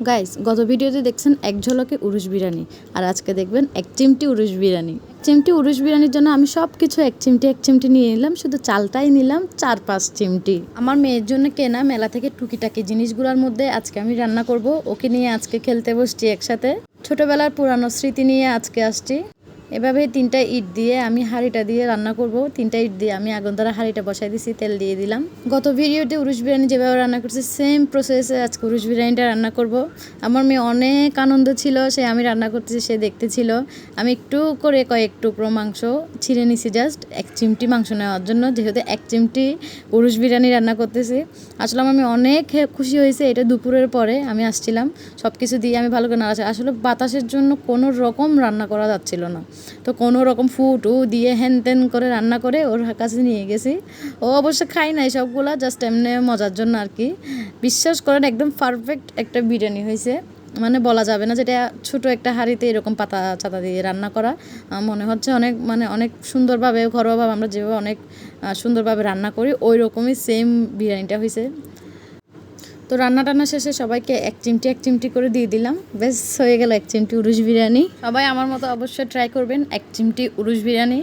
Guys, গত ভিডিওতে দেখছেন এক ঝলকে উরুশ বিরিয়ানি, আর আজকে দেখবেন এক চিমটি উরুশ বিরিয়ানি। চিমটি উরুশ বিরিয়ানির জন্য আমি সব কিছু এক চিমটি নিয়ে নিলাম, শুধু চালটাই নিলাম 4-5 চিমটি। আমার মেয়ের জন্য কেনা মেলা থেকে টুকিটাকি জিনিসগুলোর মধ্যে আজকে আমি রান্না করব। ওকে নিয়ে আজকে খেলতে বসছি একসাথে। ছোটবেলার পুরানো স্মৃতি নিয়ে আজকে আসছি। এভাবে 3টা ইট দিয়ে আমি হাঁড়িটা দিয়ে রান্না করব। 3টা ইট দিয়ে আমি আগুন দ্বারা হাঁড়িটা বসাই দিছি, তেল দিয়ে দিলাম। গত ভিডিওতে উরুশ বিরিয়ানি যেভাবে রান্না করছি সেম প্রসেসে আজকে উরুশ বিরিয়ানিটা রান্না করব। আমার মেয়ে অনেক আনন্দ ছিল, সে আমি রান্না করতেছি সে দেখতেছিল। আমি একটু করে কয়েক টুকরো মাংস ছিঁড়ে নিছি, জাস্ট 1 চিমটি মাংস নেওয়ার জন্য, যেহেতু 1 চিমটি উরুশ বিরিয়ানি রান্না করতেছি। আসলে আমার মেয়ে অনেক খুশি হয়েছে। এটা দুপুরের পরে আমি আসছিলাম, সব কিছু দিয়ে আমি ভালো করে নাড়াচ্ছি। আসলে বাতাসের জন্য কোনো রকম রান্না করা যাচ্ছিল না, তো কোনো রকম ফুট দিয়ে হ্যান ত্যান করে রান্না করে ওর কাছে নিয়ে গেছি। ও অবশ্য খাই নাই সবগুলা, জাস্ট এমনি মজার জন্য আর কি। বিশ্বাস করেন একদম পারফেক্ট একটা বিরিয়ানি হয়েছে, মানে বলা যাবে না যেটা ছোট একটা হাঁড়িতে এরকম পাতা চাতা দিয়ে রান্না করা। মনে হচ্ছে অনেক সুন্দরভাবে ঘরোয়াভাবে আমরা যেভাবে অনেক সুন্দরভাবে রান্না করি ওই রকমই সেম বিরিয়ানিটা হয়েছে। তো রান্না শেষে সবাইকে 1 চিমটি করে দিয়ে দিলাম। বেশ হয়ে গেল 1 চিমটি উরুশ বিরিয়ানি। সবাই আমার মতো অবশ্যই ট্রাই করবেন 1 চিমটি উরুশ বিরিয়ানি।